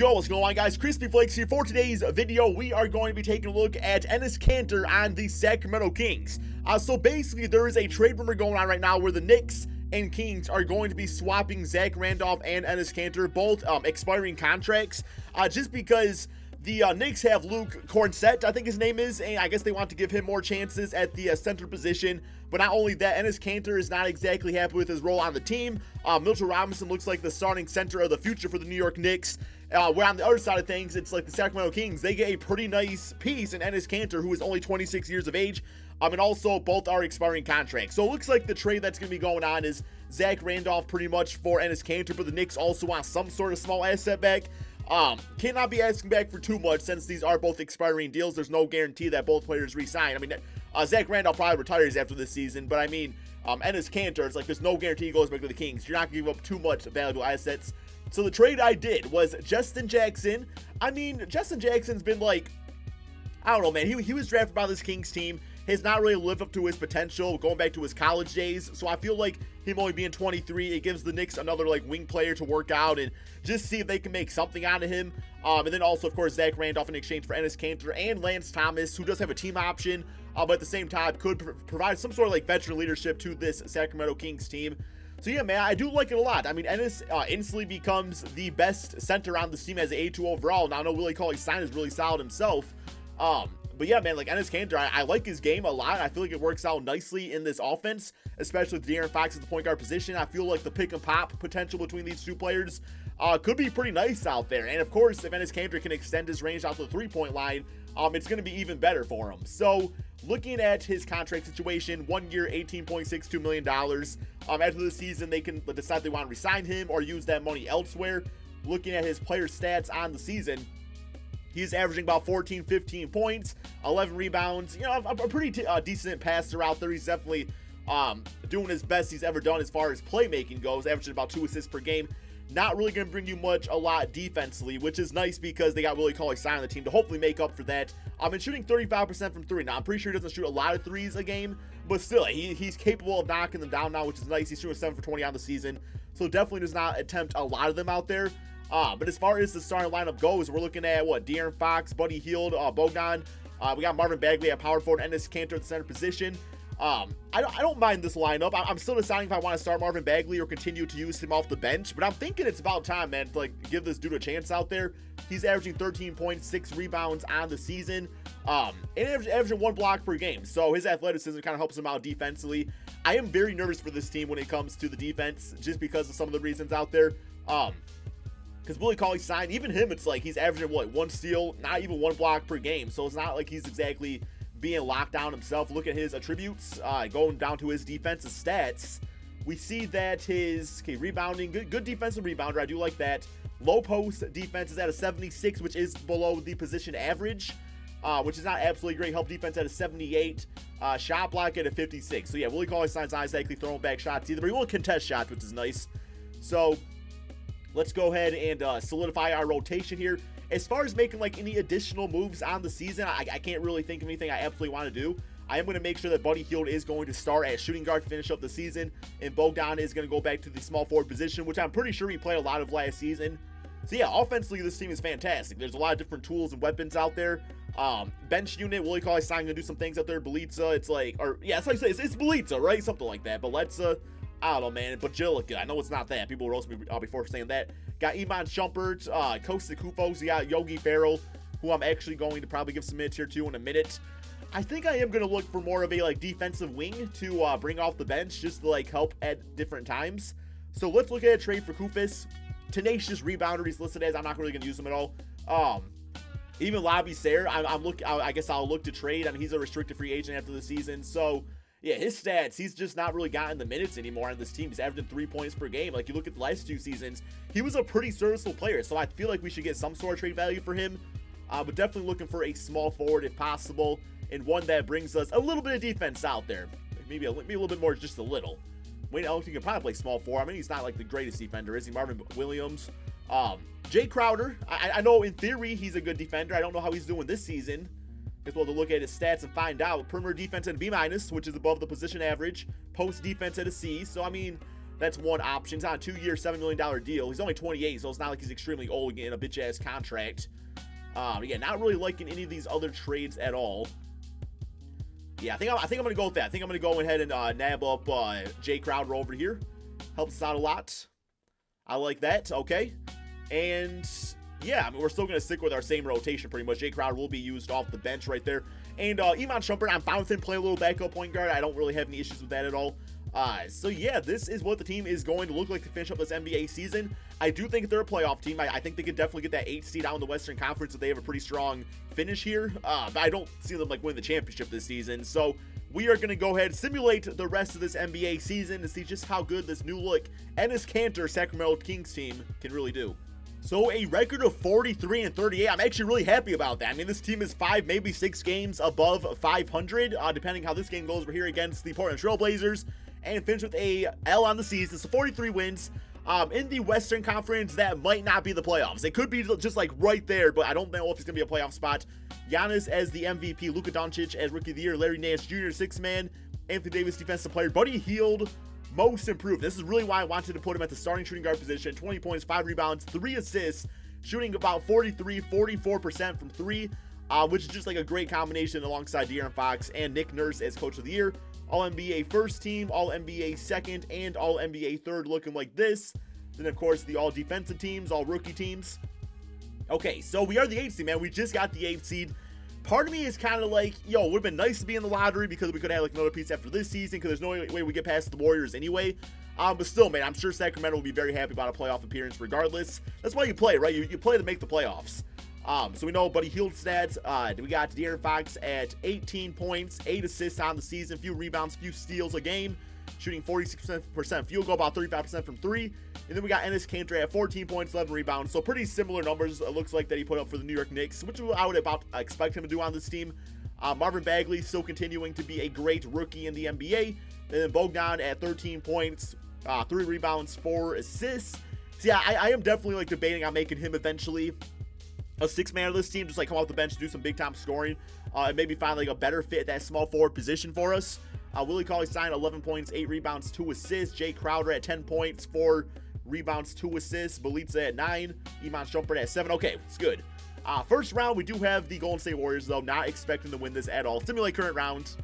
Yo, what's going on, guys? KrispyFlakes here. For today's video, we are going to be taking a look at Enes Kanter on the Sacramento Kings. So basically, there is a trade rumor going on right now where the Knicks and Kings are going to be swapping Zach Randolph and Enes Kanter, both expiring contracts, just because the Knicks have Luke Kornset, I think his name is, and I guess they want to give him more chances at the center position. But not only that, Enes Kanter is not exactly happy with his role on the team. Mitchell Robinson looks like the starting center of the future for the New York Knicks. Where on the other side of things, it's like the Sacramento Kings. They get a pretty nice piece in Enes Kanter, who is only 26 years of age. And also both are expiring contracts. So it looks like the trade that's going to be going on is Zach Randolph pretty much for Enes Kanter, but the Knicks also want some sort of small asset back. Cannot be asking back for too much since these are both expiring deals. There's no guarantee that both players re-sign. I mean, Zach Randolph probably retires after this season, but I mean, Enes Kanter, it's like there's no guarantee he goes back to the Kings. You're not going to give up too much valuable assets. So the trade I did was Justin Jackson. I mean, Justin Jackson's been like, I don't know, man. He was drafted by this Kings team. Has not really lived up to his potential going back to his college days. So I feel like him only being 23, it gives the Knicks another like wing player to work out and just see if they can make something out of him. And then also, of course, Zach Randolph in exchange for Enes Kanter and Lance Thomas, who does have a team option, but at the same time could provide some sort of like veteran leadership to this Sacramento Kings team. So yeah, man, I do like it a lot. I mean, Enes instantly becomes the best center on the team as an A2 overall. Now, I know Willie Cauley-Stein is really solid himself. But yeah, man, like Enes Kanter, I like his game a lot. I feel like it works out nicely in this offense, especially with De'Aaron Fox at the point guard position. I feel like the pick and pop potential between these two players could be pretty nice out there. And of course, if Enes Kanter can extend his range out to the three-point line, it's going to be even better for him. So looking at his contract situation, 1 year, $18.62 million. After the season, they can decide they want to resign him or use that money elsewhere. Looking at his player stats on the season, he's averaging about 14, 15 points, 11 rebounds. You know, a pretty decent passer out there. He's definitely doing his best he's ever done as far as playmaking goes, averaging about 2 assists per game. Not really going to bring you a lot defensively, which is nice because they got Willie Cauley-Stein on the team to hopefully make up for that. And shooting 35% from 3. Now, I'm pretty sure he doesn't shoot a lot of threes a game, but still, he's capable of knocking them down now, which is nice. He's shooting 7 for 20 on the season, so definitely does not attempt a lot of them out there. But as far as the starting lineup goes, we're looking at, what, De'Aaron Fox, Buddy Hield, Bogdan. We got Marvin Bagley at power forward, Enes Kanter at the center position. I don't mind this lineup. I'm still deciding if I want to start Marvin Bagley or continue to use him off the bench, but I'm thinking it's about time, man, to like give this dude a chance out there. He's averaging 13.6 rebounds on the season, and averaging 1 block per game, so his athleticism kind of helps him out defensively. I am very nervous for this team when it comes to the defense, just because of some of the reasons out there. Because Willie Cauley-Stein, even him, it's like he's averaging, what, 1 steal, not even 1 block per game. So it's not like he's exactly being locked down himself. Look at his attributes, going down to his defensive stats. We see that his, rebounding, good defensive rebounder. I do like that. Low post defense is at a 76, which is below the position average, which is not absolutely great. Help defense at a 78. Shot block at a 56. So yeah, Willie Cauley-Stein's not exactly throwing back shots either, but he won't contest shots, which is nice. So let's go ahead and solidify our rotation here. As far as making like any additional moves on the season, I can't really think of anything I absolutely want to do. I am going to make sure that Buddy Hield is going to start at shooting guard to finish up the season, and Bogdan is going to go back to the small forward position, which I'm pretty sure he played a lot of last season. So yeah, offensively, this team is fantastic. There's a lot of different tools and weapons out there. Bench unit, Willie Cauley-Stein going to do some things out there. Belitza, it's like, or yeah, it's like I say, it's Belitza, right? Something like that. But let's I don't know, man. Bajilica, I know it's not that. People roast me before saying that. Got Iman Shumpert, Kosta Kufos. We got Yogi Ferrell, who I'm actually going to probably give some minutes here to in a minute. I think I am going to look for more of a like defensive wing to bring off the bench just to like help at different times. So let's look at a trade for Kufis. Tenacious rebounder he's listed as. I'm not really going to use him at all. Even Lobby Sayre, I guess I'll look to trade. I mean, he's a restricted free agent after the season, so yeah, his stats, he's just not really gotten the minutes anymore on this team. He's averaging 3 points per game. Like, you look at the last 2 seasons, he was a pretty serviceable player. So I feel like we should get some sort of trade value for him. But definitely looking for a small forward if possible, and one that brings us a little bit of defense out there. Maybe a little bit more, just a little. Wayne Ellington can probably play small forward. I mean, he's not like the greatest defender, is he? Marvin Williams. Jay Crowder, I know in theory he's a good defender. I don't know how he's doing this season. As well to look at his stats and find out. Perimeter defense at a B-, which is above the position average. Post defense at a C. So, I mean, That's one option. He's on a 2-year, $7 million deal. He's only 28, so it's not like he's extremely old getting a bitch-ass contract. Yeah, not really liking any of these other trades at all. Yeah, I think I'm going to go with that. I think I'm going to go ahead and nab up Jay Crowder over here. Helps us out a lot. I like that. Okay. And yeah, I mean, we're still going to stick with our same rotation pretty much. Jay Crowder will be used off the bench right there. And Iman Shumpert, I'm fine with him playing a little backup point guard. I don't really have any issues with that at all. So yeah, this is what the team is going to look like to finish up this NBA season. I do think they're a playoff team. I think they could definitely get that 8th seed out in the Western Conference if they have a pretty strong finish here. But I don't see them like win the championship this season. So we are going to go ahead and simulate the rest of this NBA season to see just how good this new look Enes Kanter Sacramento Kings team can really do. So a record of 43-38. I'm actually really happy about that. I mean, this team is 5, maybe 6 games above 500, depending how this game goes. We're here against the Portland Trail Blazers and finish with a L on the season. So 43 wins. In the Western Conference, that might not be the playoffs. It could be just like right there, but I don't know if it's going to be a playoff spot. Giannis as the MVP, Luka Doncic as Rookie of the Year, Larry Nance Jr. 6th man, Anthony Davis Defensive Player, Buddy Hield Most Improved. This is really why I wanted to put him at the starting shooting guard position. 20 points, 5 rebounds, 3 assists, shooting about 44% from 3, which is just like a great combination alongside De'Aaron Fox and Nick Nurse as Coach of the Year. All-NBA first team, All-NBA second, and All-NBA third looking like this. Then, of course, the all-defensive teams, all-rookie teams. Okay, so we are the 8th seed, man. We just got the 8th seed. Part of me is kind of like, yo, it would have been nice to be in the lottery because we could have like another piece after this season because there's no way we get past the Warriors anyway. But still, man, I'm sure Sacramento will be very happy about a playoff appearance regardless. That's why you play, right? You play to make the playoffs. So we know Buddy Hield stats. We got De'Aaron Fox at 18 points, 8 assists on the season, few rebounds, few steals a game, shooting 46% field goal, about 35% from 3. And then we got Enes Kanter at 14 points, 11 rebounds. So pretty similar numbers, it looks like, that he put up for the New York Knicks, which I would expect him to do on this team. Marvin Bagley still continuing to be a great rookie in the NBA. And then Bogdan at 13 points, 3 rebounds, 4 assists. So yeah, I am definitely like debating on making him eventually a 6-man of this team, just like come off the bench, do some big time scoring, and maybe find like a better fit at that small forward position for us. Willie Cauley-Stein 11 points, 8 rebounds, 2 assists. Jay Crowder at 10 points, 4 rebounds, 2 assists. Beliza at 9. Iman Shumpert at 7. Okay, it's good. First round, we do have the Golden State Warriors, though. Not expecting to win this at all. Simulate current round.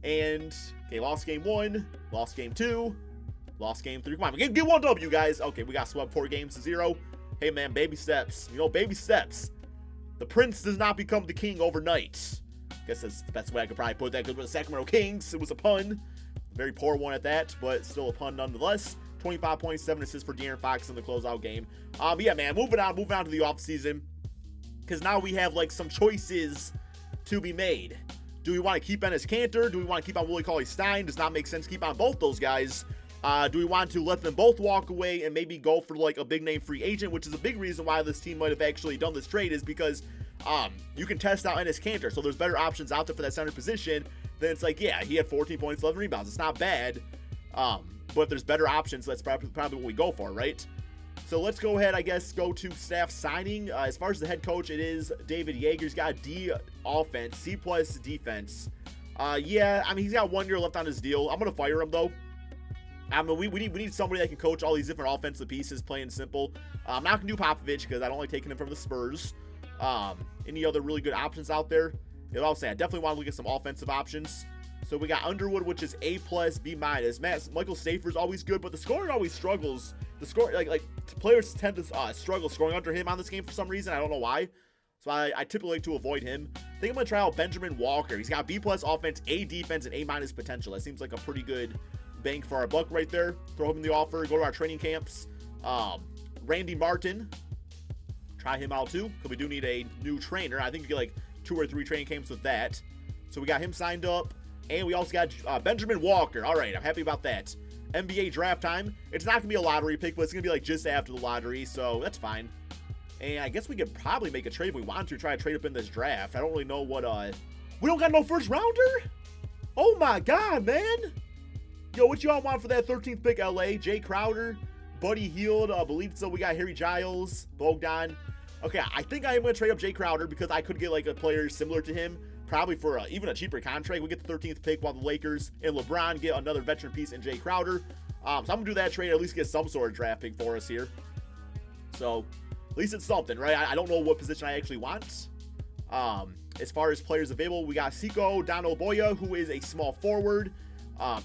And, okay, lost game 1, lost game 2, lost game 3. Come on, get 1 W, guys. Okay, we got swept 4 games to 0. Hey, man, baby steps. You know, baby steps. The prince does not become the king overnight. Guess that's the best way I could probably put that, because with the Sacramento Kings, it was a pun. A very poor one at that, but still a pun nonetheless. 25 points, 7 assists for De'Aaron Fox in the closeout game. But yeah, man, moving on to the offseason, because now we have like some choices to be made. Do we want to keep Enes Kanter? Do we want to keep on Willie Cauley-Stein? Does not make sense to keep on both those guys. Do we want to let them both walk away and maybe go for like a big name free agent, which is a big reason why this team might have actually done this trade, is because you can test out Enes Kanter, so there's better options out there for that center position. Then it's like, yeah, he had 14 points, 11 rebounds. It's not bad, but if there's better options, that's probably what we go for, right? So let's go ahead, I guess, go to staff signing. As far as the head coach, it is David Yeager. He's got a D offense, C+ defense. Yeah, I mean, he's got 1 year left on his deal. I'm going to fire him, though. I mean, we need somebody that can coach all these different offensive pieces, plain and simple. I'm not going to do Popovich because I don't like taking him from the Spurs. Any other really good options out there? I'll say I definitely want to look at some offensive options. So we got Underwood, which is A+, B-. Michael Safer's always good, but the scoring always struggles. The score, like players tend to struggle scoring under him on this game for some reason. I don't know why. So I typically like to avoid him. I think I'm going to try out Benjamin Walker. He's got B+ offense, A defense, and A- potential. That seems like a pretty good bang for our buck right there. Throw him in the offer, go to our training camps. Randy Martin, try him out too, because we do need a new trainer. I think we get like 2 or 3 training camps with that. So we got him signed up, and we also got Benjamin Walker. All right, I'm happy about that. NBA draft time. It's not gonna be a lottery pick, but it's gonna be like just after the lottery, so that's fine. And I guess we could probably make a trade if we want to, try to trade up in this draft. I don't really know what we don't got no first rounder. Oh my god, man. Yo, what y'all want for that 13th pick? LA, Jay Crowder, Buddy Hield, Beliza. We got Harry Giles, Bogdan. Okay, I think I am going to trade up Jay Crowder because I could get like a player similar to him, probably for even a cheaper contract. We get the 13th pick while the Lakers and LeBron get another veteran piece in Jay Crowder. So I'm going to do that trade, at least get some sort of draft pick for us here. So at least it's something, right? I don't know what position I actually want. As far as players available, we got Siko Boya, who is a small forward.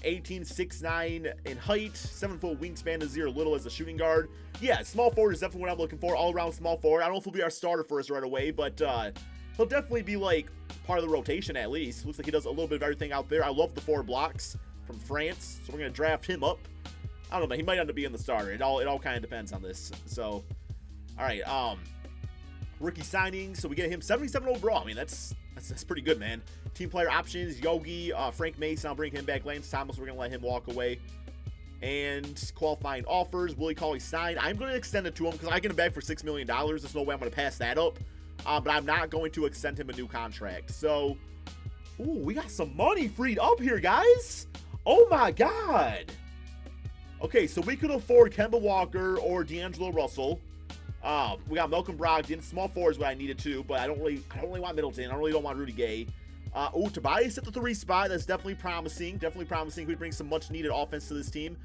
18, 6'9" in height, 7-foot wingspan to 0 little as a shooting guard. Yeah, small forward is definitely what I'm looking for. All around small forward. I don't know if he'll be our starter for us right away, but he'll definitely be like part of the rotation at least. Looks like he does a little bit of everything out there. I love the 4 blocks from France, so we're gonna draft him up. I don't know, man. He might end up being the starter. It all kind of depends on this. So, all right. Rookie signings. So we get him 77 overall. I mean, that's pretty good, man. Team player options, Yogi, Frank Mason, I'll bring him back. Lance Thomas, we're going to let him walk away. And qualifying offers, Willie Cauley-Stein. I'm going to extend it to him because I get him back for $6 million. There's no way I'm going to pass that up. But I'm not going to extend him a new contract. So, ooh, we got some money freed up here, guys. Oh, my God. Okay, so we could afford Kemba Walker or D'Angelo Russell. We got Malcolm Brogdon. Small forward is what I needed too, but I don't really want Middleton. I really don't want Rudy Gay. Tobias at the 3 spot. That's definitely promising. Definitely promising. We bring some much needed offense to this team.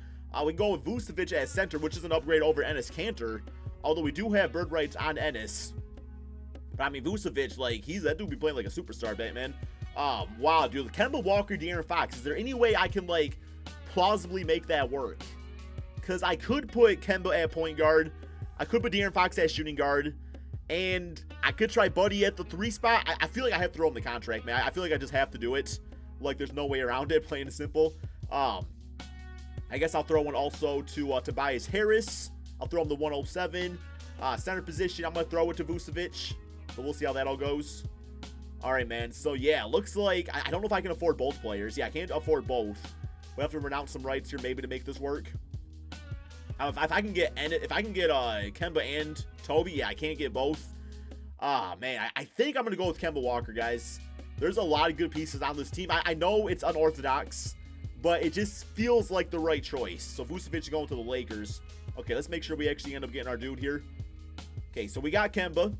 We can go with Vucevic at center, which is an upgrade over Enes Kanter. Although we do have bird rights on Enes. But I mean, Vucevic, like, that dude be playing like a superstar, man. Wow, dude. Kemba Walker, De'Aaron Fox. Is there any way I can, like, plausibly make that work? Because I could put Kemba at point guard. I could put De'Aaron Fox at shooting guard. And I could try Buddy at the 3 spot. I feel like I have to throw him the contract, man. I feel like I just have to do it. Like, there's no way around it, plain and simple. I guess I'll throw one also to Tobias Harris. I'll throw him the 107. Center position, I'm going to throw it to Vucevic. But we'll see how that all goes. All right, man. So, yeah, looks like I don't know if I can afford both players. Yeah, I can't afford both. We have to renounce some rights here maybe to make this work. If I can get Kemba and Toby, yeah, I can't get both. Man, I think I'm going to go with Kemba Walker, guys. There's a lot of good pieces on this team. I know it's unorthodox, but it just feels like the right choice. So Vucevic is going to the Lakers. Okay, let's make sure we actually end up getting our dude here. Okay, so we got Kemba.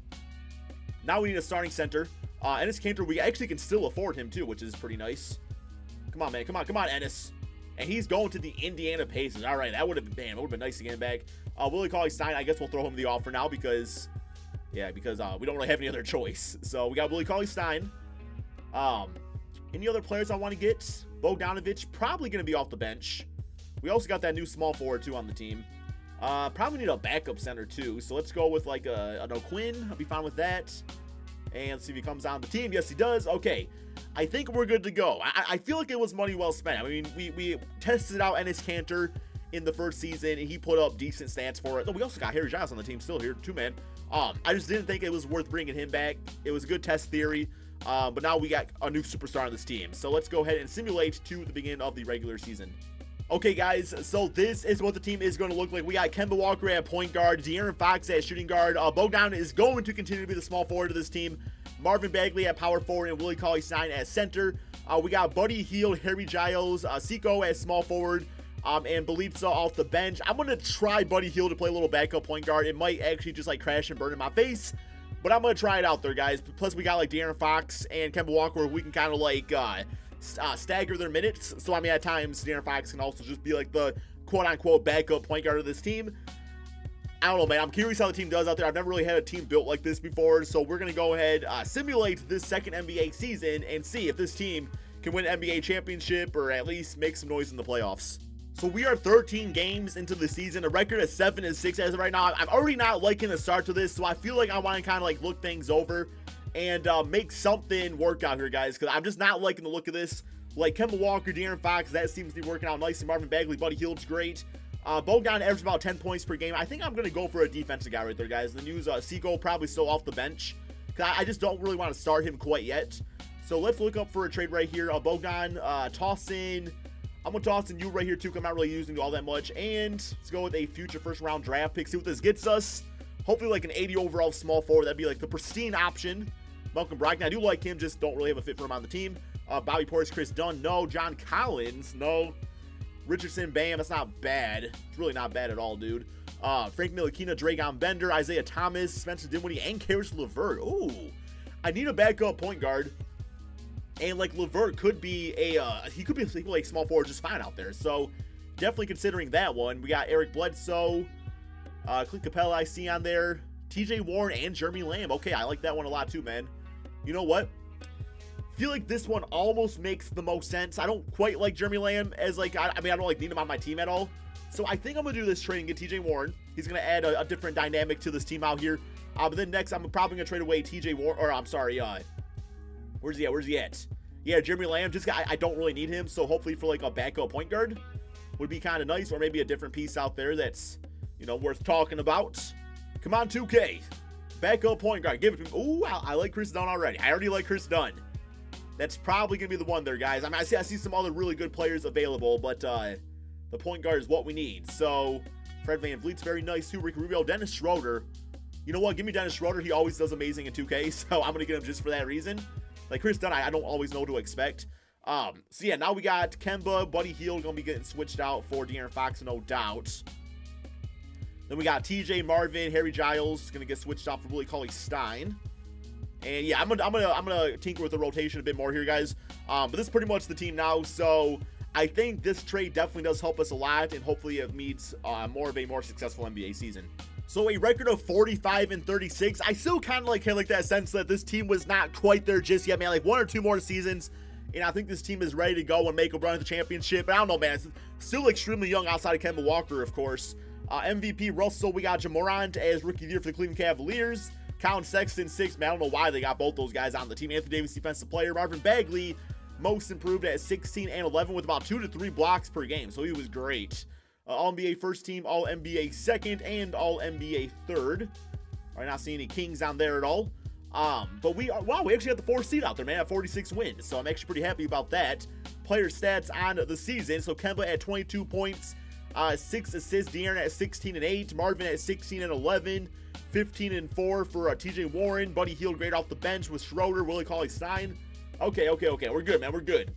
Now we need a starting center. Enes Kanter, we actually can still afford him too, which is pretty nice. Come on, man. Come on, Enes. And he's going to the Indiana Pacers. All right, that would have been nice to get him back. Willie Cauley-Stein, I guess we'll throw him the offer now because we don't really have any other choice. So we got Willie Cauley-Stein. Any other players I want to get? Bogdanovic, probably going to be off the bench. We also got that new small forward too on the team. Probably need a backup center too. So let's go with like an O'Quinn. I'll be fine with that. And let's see if he comes on the team. Yes, he does. Okay. I think we're good to go. I feel like it was money well spent. I mean, we tested out Enes Kanter in the first season, and he put up decent stats for it. Oh, we also got Harry Giles on the team still here, too, man. I just didn't think it was worth bringing him back. It was a good test theory, but now we got a new superstar on this team. So let's go ahead and simulate to the beginning of the regular season. Okay, guys, so this is what the team is going to look like. We got Kemba Walker at point guard, De'Aaron Fox at shooting guard. Bogdan is going to continue to be the small forward of this team. Marvin Bagley at power forward and Willie Cauley-Stein at center. We got Buddy Hield, Harry Giles, Siko at small forward, and Bjelica off the bench. I'm going to try Buddy Hield to play a little backup point guard. It might actually just like crash and burn in my face, but I'm going to try it out there, guys. Plus, we got like De'Aaron Fox and Kemba Walker where we can kind of like stagger their minutes. So, I mean, at times, De'Aaron Fox can also just be like the quote-unquote backup point guard of this team. I don't know, man. I'm curious how the team does out there. I've never really had a team built like this before, so we're going to go ahead, simulate this second NBA season and see if this team can win an NBA championship or at least make some noise in the playoffs. So we are 13 games into the season, a record of 7-6 as of right now. I'm already not liking the start to this, so I feel like I want to kind of like look things over and make something work out here, guys, because I'm just not liking the look of this. Like Kemba Walker, De'Aaron Fox, that seems to be working out nicely. Marvin Bagley, Buddy Hield's great. Bogdan averages about 10 points per game. I think I'm going to go for a defensive guy right there, guys. The news, Siko probably still off the bench. I just don't really want to start him quite yet. So let's look up for a trade right here. Bogdan, toss in. I'm going to toss in you right here, too, because I'm not really using all that much. And let's go with a future first-round draft pick. See what this gets us. Hopefully, like an 80 overall small forward. That'd be like the pristine option. Malcolm Brogdon, I do like him, just don't really have a fit for him on the team. Bobby Portis, Chris Dunn, no. John Collins, no. Richardson, Bam, that's not bad. It's really not bad at all, dude. Frank Ntilikina, Dragon Bender, Isaiah Thomas, Spencer Dinwiddie, and Karis LeVert. Ooh, I need a backup point guard. And, like, LeVert could be he could be like small forward just fine out there. So, definitely considering that one. We got Eric Bledsoe, Clint Capella I see on there, TJ Warren, and Jeremy Lamb. Okay, I like that one a lot too, man. You know what? Feel like this one almost makes the most sense. I don't quite like Jeremy Lamb as like, I mean, I don't like need him on my team at all. So I think I'm going to do this trade and get TJ Warren. He's going to add a different dynamic to this team out here. But then next, I'm probably going to trade away TJ Warren, or I'm sorry, where's he at? Where's he at? Yeah, Jeremy Lamb, just I don't really need him. So hopefully for like a backup point guard would be kind of nice, or maybe a different piece out there that's, you know, worth talking about. Come on, 2K. Backup point guard. Give it to me. Ooh, I like Chris Dunn already. I already like Chris Dunn. That's probably going to be the one there, guys. I mean, I see some other really good players available, but the point guard is what we need. So, Fred VanVleet's very nice too. Ricky Rubio, Dennis Schroeder. You know what? Give me Dennis Schroeder. He always does amazing in 2K, so I'm going to get him just for that reason. Like Chris Dunn, I don't always know what to expect. So yeah, now we got Kemba, Buddy Hield going to be getting switched out for De'Aaron Fox, no doubt. Then we got TJ Marvin, Harry Giles going to get switched out for Willie Cauley-Stein. And yeah, I'm gonna tinker with the rotation a bit more here, guys. But this is pretty much the team now. So I think this trade definitely does help us a lot, and hopefully it means more of a more successful NBA season. So a record of 45-36. I still kind of like that sense that this team was not quite there just yet, man. Like 1 or 2 more seasons, and I think this team is ready to go and make a run at the championship. But I don't know, man. It's still extremely young outside of Kemba Walker, of course. MVP Russell, we got Jamorant as Rookie of the Year for the Cleveland Cavaliers. Colin Sexton, 6, man. I don't know why they got both those guys on the team. Anthony Davis, defensive player. Marvin Bagley, most improved at 16 and 11 with about 2 to 3 blocks per game. So he was great. All-NBA first team, All-NBA second, and All-NBA third. All right, not seeing any Kings on there at all. But we actually got the 4th seed out there, man, at 46 wins. So I'm actually pretty happy about that. Player stats on the season. So Kemba at 22 points, 6 assists. De'Aaron at 16 and 8. Marvin at 16 and 11. 15 and 4 for TJ Warren. Buddy Hield great off the bench with Schroeder, Willie Cauley-Stein. Okay. We're good, man. We're good.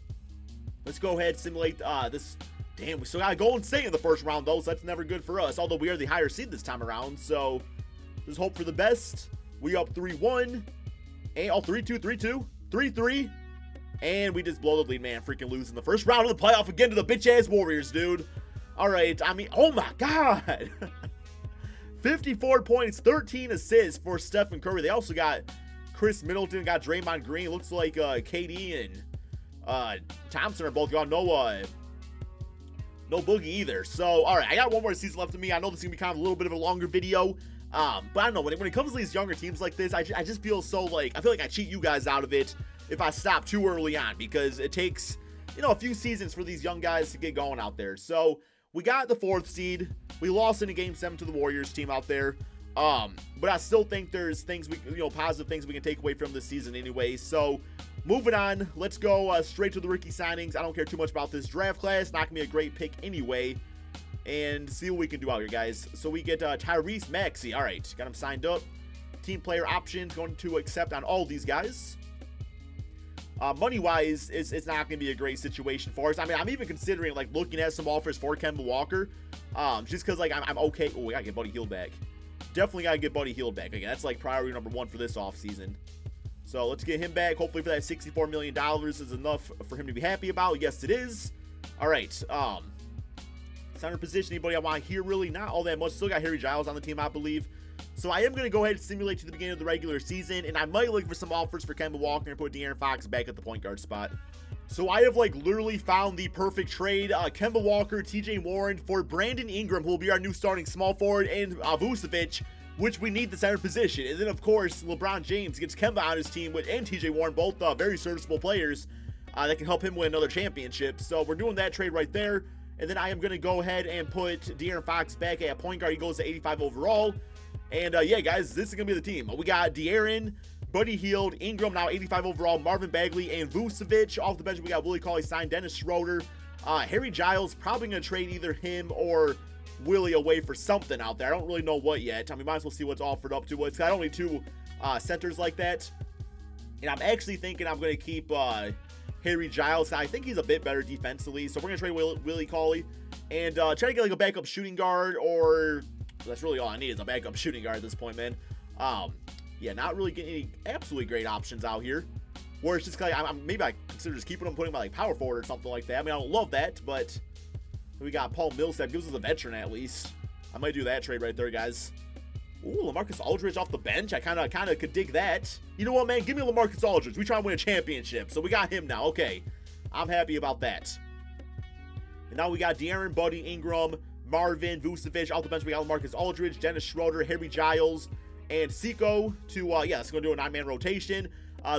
Let's go ahead and simulate this. Damn, we still got Golden State in the first round, though, so that's never good for us. Although we are the higher seed this time around, so there's hope for the best. We up 3-1. And 3-2, 3-2, 3-3. And we just blow the lead, man. Freaking lose in the first round of the playoff again to the bitch-ass Warriors, dude. All right, I mean, oh my God. 54 points, 13 assists for Stephen Curry. They also got Chris Middleton, got Draymond Green. Looks like KD and Thompson are both gone. No Boogie either. So, all right, I got one more season left of me. I know this is going to be kind of a little bit of a longer video. But I don't know, when it comes to these younger teams like this, I just feel so like, I feel like I cheat you guys out of it if I stop too early on, because it takes, you know, a few seasons for these young guys to get going out there. So, we got the 4th seed. We lost in a Game 7 to the Warriors team out there. But I still think there's things positive things we can take away from this season anyway. So, moving on, let's go straight to the rookie signings. I don't care too much about this draft class. Not gonna be a great pick anyway. And see what we can do out here, guys. So we get Tyrese Maxey. All right, got him signed up. Team player options, going to accept on all these guys. Money-wise, it's not going to be a great situation for us. I mean, I'm even considering, like, looking at some offers for Kemba Walker. Just because, like, I'm okay. Oh, we got to get Buddy Hield back. Definitely got to get Buddy Hield back. Again, that's, like, priority number 1 for this offseason. So, let's get him back. Hopefully, for that $64 million is enough for him to be happy about. Yes, it is. All right. Center position, anybody I want here? Really not all that much. Still got Harry Giles on the team, I believe. So I am going to go ahead and simulate to the beginning of the regular season, and I might look for some offers for Kemba Walker and put De'Aaron Fox back at the point guard spot. So I have, like, literally found the perfect trade. Kemba Walker, TJ Warren for Brandon Ingram, who will be our new starting small forward, and Vucevic, which we need the center position. And then, of course, LeBron James gets Kemba on his team, and TJ Warren, both very serviceable players that can help him win another championship. So we're doing that trade right there. And then I am going to go ahead and put De'Aaron Fox back at point guard. He goes to 85 overall. And, yeah, guys, this is going to be the team. We got De'Aaron, Buddy Hield, Ingram, now 85 overall, Marvin Bagley, and Vucevic. Off the bench, we got Willie Cauley-Stein, Dennis Schroeder. Harry Giles, probably going to trade either him or Willie away for something out there. I don't really know what yet. I mean, might as well see what's offered up to us. I don't need 2 centers like that. And I'm actually thinking I'm going to keep Harry Giles. I think he's a bit better defensively. So we're going to trade Willie Cauley and try to get, like, a backup shooting guard, or that's really all I need is a backup shooting guard at this point, man. Yeah, not really getting any absolutely great options out here. Where it's just like, maybe I consider just keeping him, putting him like power forward or something like that. I mean, I don't love that, but We got Paul Millsap. Gives us a veteran at least. I might do that trade right there, guys. Ooh, LaMarcus Aldridge off the bench. I kind of could dig that. You know what, man? Give me LaMarcus Aldridge. We try to win a championship, so we got him now. Okay, I'm happy about that. And now we got De'Aaron, Buddy, Ingram, Marvin, Vucevic. Off the bench, we got LaMarcus Aldridge, Dennis Schroeder, Harry Giles, and Seiko to, yeah, it's going to do a 9-man rotation.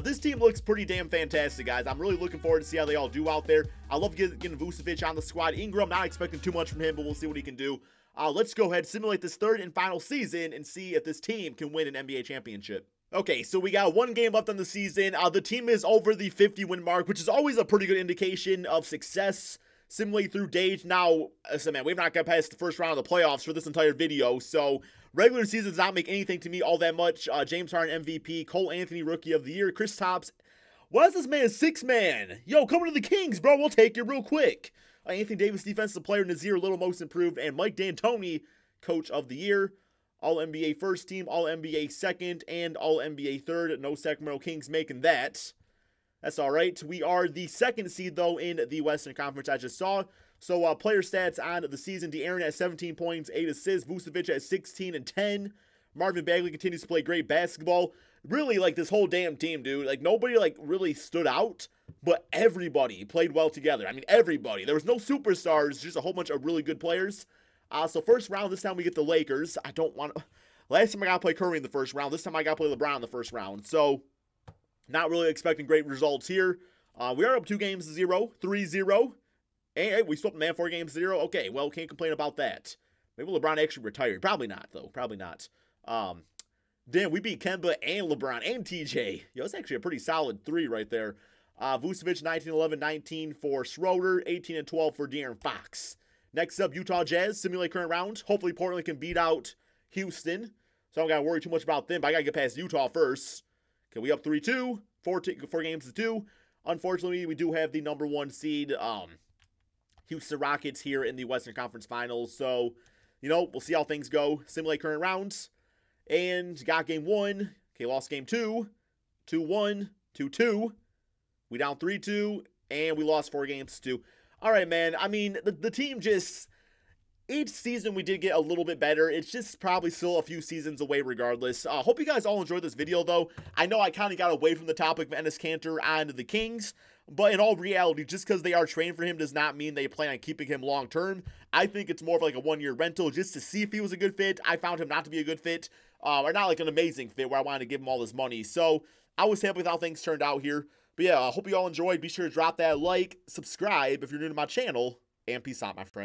This team looks pretty damn fantastic, guys. I'm really looking forward to see how they all do out there. I love getting Vucevic on the squad. Ingram, not expecting too much from him, but we'll see what he can do. Let's go ahead, simulate this third and final season, and see if this team can win an NBA championship. Okay, so we got 1 game left on the season. The team is over the 50-win mark, which is always a pretty good indication of success. Simulate through days. Now, listen, man, we've not got past the first round of the playoffs for this entire video, so regular season does not make anything to me all that much. James Harden MVP, Cole Anthony Rookie of the Year, Chris Tops. Why is this man 6-man? Yo, coming to the Kings, bro. We'll take you real quick. Anthony Davis, Defensive Player, Nazir, Little Most Improved, and Mike D'Antoni, Coach of the Year. All-NBA First Team, All-NBA Second, and All-NBA Third. No Sacramento Kings making that. That's all right. We are the 2nd seed, though, in the Western Conference, I just saw. So, player stats on the season. De'Aaron at 17 points, 8 assists. Vucevic at 16 and 10. Marvin Bagley continues to play great basketball. Really, like, this whole damn team, dude. Like, nobody, like, really stood out, but everybody played well together. I mean, everybody. There was no superstars, just a whole bunch of really good players. So, first round, this time we get the Lakers. I don't want to... Last time I got to play Curry in the first round. This time I got to play LeBron in the first round. So, not really expecting great results here. We are up 2-0, 3-0. Hey, we swept man 4-0. Okay, well, can't complain about that. Maybe LeBron actually retired. Probably not, though. Probably not. Damn, we beat Kemba and LeBron and TJ. Yo, that's actually a pretty solid 3 right there. Vucevic, 19-11-19 for Schroeder, 18-12 for De'Aaron Fox. Next up, Utah Jazz, simulate current round. Hopefully Portland can beat out Houston. So I don't got to worry too much about them, but I got to get past Utah first. Okay, we up 3-2, 4 games to 2. Unfortunately, we do have the number 1 seed, Houston Rockets here in the Western Conference Finals. So, you know, we'll see how things go. Simulate current rounds. And got game 1. Okay, lost game 2. 2-1, 2-2. We down 3-2, and we lost 4 games to 2. All right, man. I mean, the team just... Each season we did get a little bit better. It's just probably still a few seasons away regardless. Hope you guys all enjoyed this video, though. I know I kind of got away from the topic of Enes Kanter and the Kings, but in all reality, just because they are training for him does not mean they plan on keeping him long-term. I think it's more of like a 1-year rental just to see if he was a good fit. I found him not to be a good fit, or not like an amazing fit where I wanted to give him all this money. So I was happy with how things turned out here. But yeah, I hope you all enjoyed. Be sure to drop that like, subscribe if you're new to my channel, and peace out, my friend.